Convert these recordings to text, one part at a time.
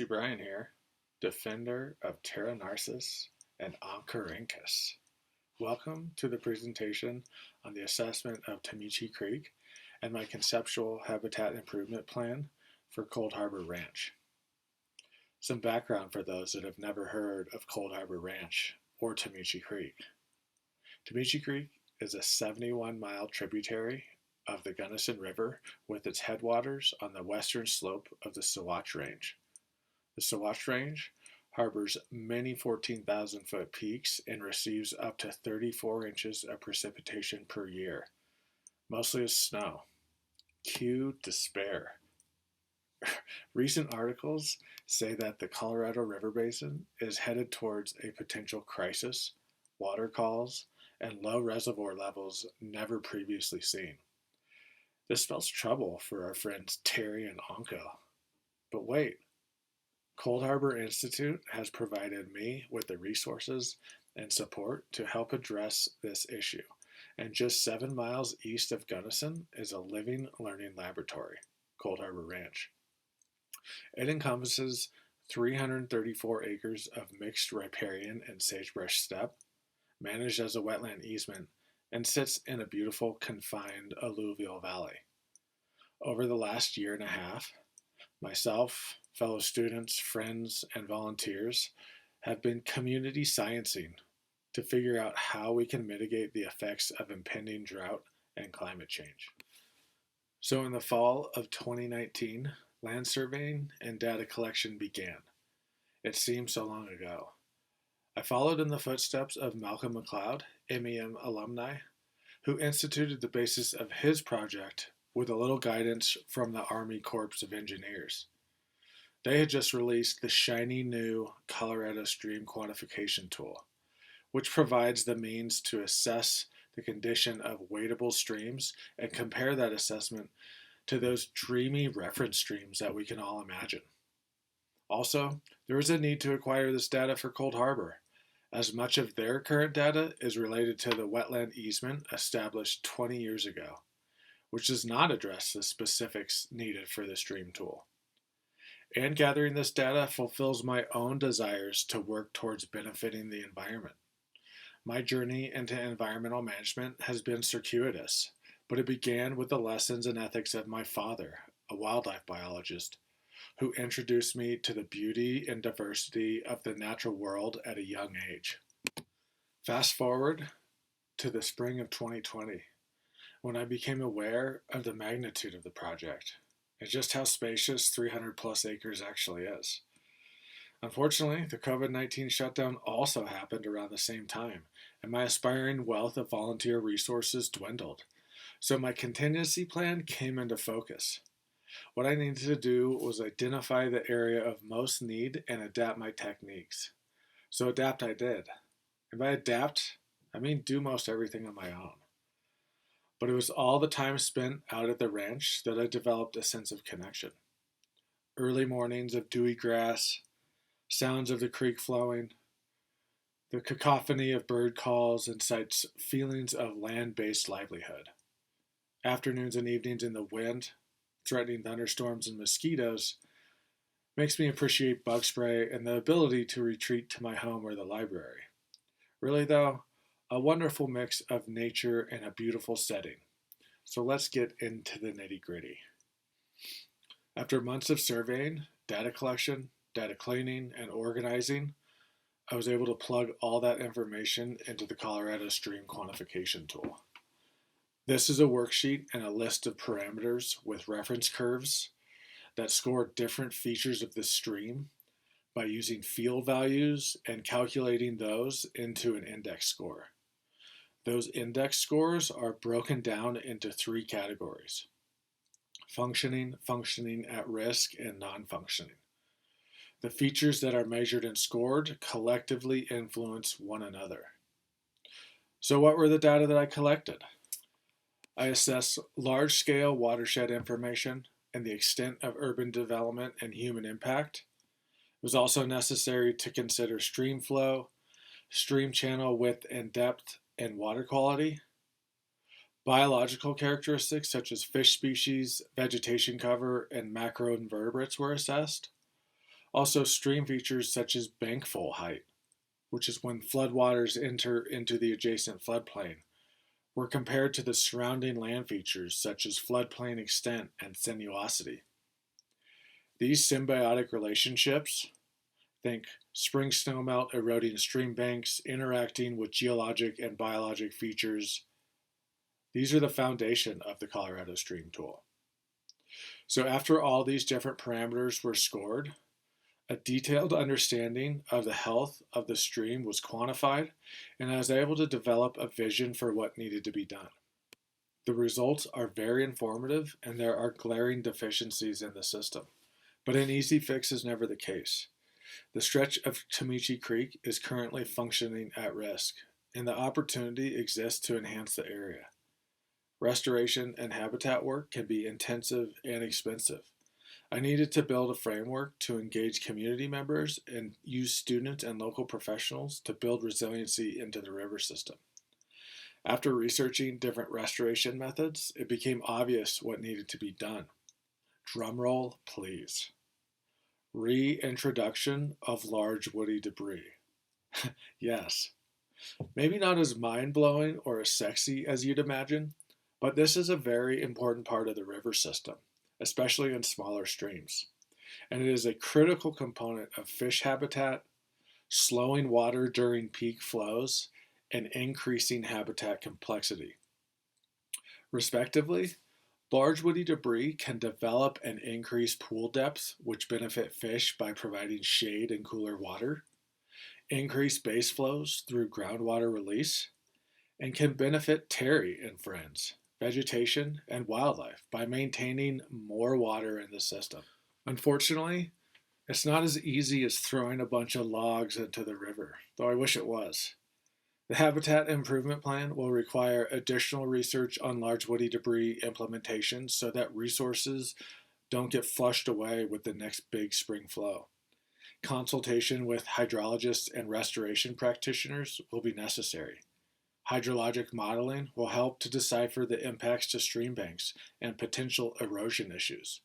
Bryan here, defender of Terra Narcissus and Oncorhynchus. Welcome to the presentation on the assessment of Tomichi Creek and my conceptual habitat improvement plan for Cold Harbor Ranch. Some background for those that have never heard of Cold Harbor Ranch or Tomichi Creek. Tomichi Creek is a 71-mile tributary of the Gunnison River with its headwaters on the western slope of the Sawatch Range. The Sawatch Range harbors many 14,000-foot peaks and receives up to 34 inches of precipitation per year, mostly as snow. Cue despair. Recent articles say that the Colorado River Basin is headed towards a potential crisis, water calls, and low reservoir levels never previously seen. This spells trouble for our friends Terry and Onco. But wait. Cold Harbor Institute has provided me with the resources and support to help address this issue, and just 7 miles east of Gunnison is a living learning laboratory, Cold Harbor Ranch. It encompasses 334 acres of mixed riparian and sagebrush steppe, managed as a wetland easement, and sits in a beautiful confined alluvial valley. Over the last year and a half, myself, fellow students, friends, and volunteers have been community sciencing to figure out how we can mitigate the effects of impending drought and climate change. So in the fall of 2019, land surveying and data collection began. It seems so long ago. I followed in the footsteps of Malcolm McLeod, MEM alumni, who instituted the basis of his project with a little guidance from the Army Corps of Engineers. They had just released the shiny new Colorado Stream Quantification Tool, which provides the means to assess the condition of wadable streams and compare that assessment to those dreamy reference streams that we can all imagine. Also, there is a need to acquire this data for Cold Harbor, as much of their current data is related to the wetland easement established 20 years ago, which does not address the specifics needed for the stream tool. And gathering this data fulfills my own desires to work towards benefiting the environment. My journey into environmental management has been circuitous, but it began with the lessons and ethics of my father, a wildlife biologist, who introduced me to the beauty and diversity of the natural world at a young age. Fast forward to the spring of 2020, when I became aware of the magnitude of the project and just how spacious 300 plus acres actually is. Unfortunately, the COVID-19 shutdown also happened around the same time, and my aspiring wealth of volunteer resources dwindled. So my contingency plan came into focus. What I needed to do was identify the area of most need and adapt my techniques. So adapt I did. And by adapt, I mean do most everything on my own. But it was all the time spent out at the ranch that I developed a sense of connection. Early mornings of dewy grass, sounds of the creek flowing, the cacophony of bird calls incites feelings of land-based livelihood. Afternoons and evenings in the wind, threatening thunderstorms and mosquitoes, makes me appreciate bug spray and the ability to retreat to my home or the library. Really though, a wonderful mix of nature and a beautiful setting. So let's get into the nitty-gritty. After months of surveying, data collection, data cleaning, and organizing, I was able to plug all that information into the Colorado Stream Quantification Tool. This is a worksheet and a list of parameters with reference curves that score different features of the stream by using field values and calculating those into an index score. Those index scores are broken down into 3 categories: functioning, functioning at risk, and non-functioning. The features that are measured and scored collectively influence one another. So what were the data that I collected? I assessed large-scale watershed information and the extent of urban development and human impact. It was also necessary to consider stream flow, stream channel width and depth, and water quality. Biological characteristics such as fish species, vegetation cover, and macroinvertebrates were assessed. Also, stream features such as bankful height, which is when floodwaters enter into the adjacent floodplain, were compared to the surrounding land features such as floodplain extent and sinuosity. These symbiotic relationships, think spring snowmelt eroding stream banks, interacting with geologic and biologic features, these are the foundation of the Colorado Stream Tool. So after all these different parameters were scored, a detailed understanding of the health of the stream was quantified, and I was able to develop a vision for what needed to be done. The results are very informative, and there are glaring deficiencies in the system, but an easy fix is never the case. The stretch of Tomichi Creek is currently functioning at risk, and the opportunity exists to enhance the area. Restoration and habitat work can be intensive and expensive. I needed to build a framework to engage community members and use students and local professionals to build resiliency into the river system. After researching different restoration methods, it became obvious what needed to be done. Drumroll, please. Reintroduction of large woody debris. Yes, maybe not as mind-blowing or as sexy as you'd imagine, but this is a very important part of the river system, especially in smaller streams. And it is a critical component of fish habitat, slowing water during peak flows, and increasing habitat complexity. Respectively, large woody debris can develop and increase pool depth, which benefit fish by providing shade and cooler water, increase base flows through groundwater release, and can benefit Terry and friends, vegetation, and wildlife by maintaining more water in the system. Unfortunately, it's not as easy as throwing a bunch of logs into the river, though I wish it was. The Habitat Improvement Plan will require additional research on large woody debris implementation so that resources don't get flushed away with the next big spring flow. Consultation with hydrologists and restoration practitioners will be necessary. Hydrologic modeling will help to decipher the impacts to stream banks and potential erosion issues,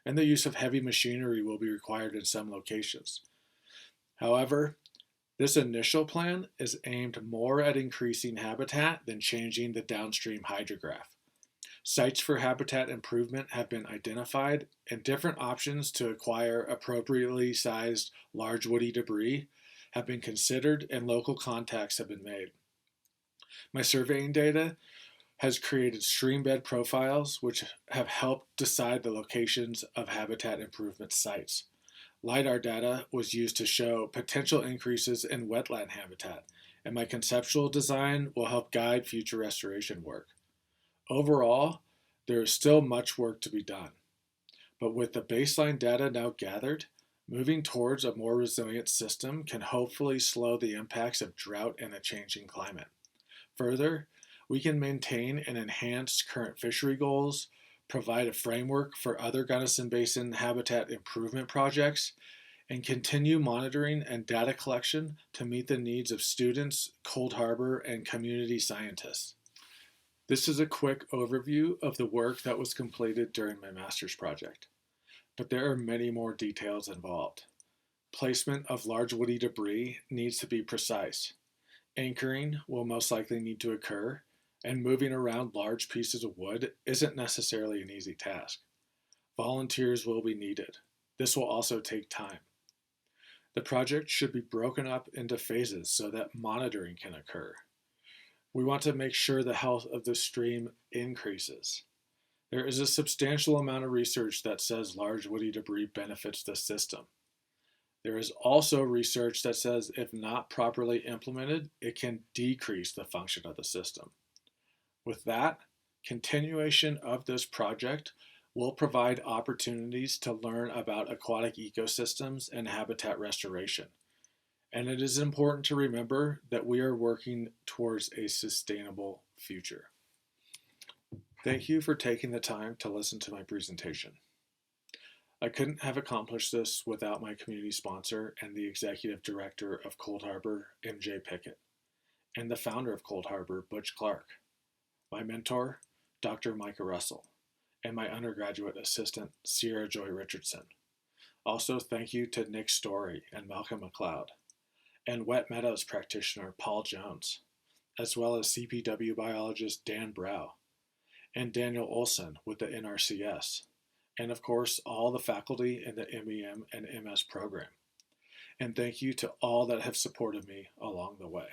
and the use of heavy machinery will be required in some locations. However, this initial plan is aimed more at increasing habitat than changing the downstream hydrograph. Sites for habitat improvement have been identified, and different options to acquire appropriately sized large woody debris have been considered, and local contacts have been made. My surveying data has created stream bed profiles which have helped decide the locations of habitat improvement sites. LiDAR data was used to show potential increases in wetland habitat, and my conceptual design will help guide future restoration work. Overall, there is still much work to be done, but with the baseline data now gathered, moving towards a more resilient system can hopefully slow the impacts of drought and a changing climate. Further, we can maintain and enhance current fishery goals, provide a framework for other Gunnison Basin habitat improvement projects, and continue monitoring and data collection to meet the needs of students, Cold Harbor, and community scientists. This is a quick overview of the work that was completed during my master's project, but there are many more details involved. Placement of large woody debris needs to be precise. Anchoring will most likely need to occur, and moving around large pieces of wood isn't necessarily an easy task. Volunteers will be needed. This will also take time. The project should be broken up into phases so that monitoring can occur. We want to make sure the health of the stream increases. There is a substantial amount of research that says large woody debris benefits the system. There is also research that says if not properly implemented, it can decrease the function of the system. With that, continuation of this project will provide opportunities to learn about aquatic ecosystems and habitat restoration. And it is important to remember that we are working towards a sustainable future. Thank you for taking the time to listen to my presentation. I couldn't have accomplished this without my community sponsor and the executive director of Cold Harbor, MJ Pickett, and the founder of Cold Harbor, Butch Clark, my mentor, Dr. Micah Russell, and my undergraduate assistant, Sierra Joy Richardson. Also, thank you to Nick Story and Malcolm McLeod, and Wet Meadows practitioner Paul Jones, as well as CPW biologist Dan Brow, and Daniel Olson with the NRCS, and of course, all the faculty in the MEM and MS program. And thank you to all that have supported me along the way.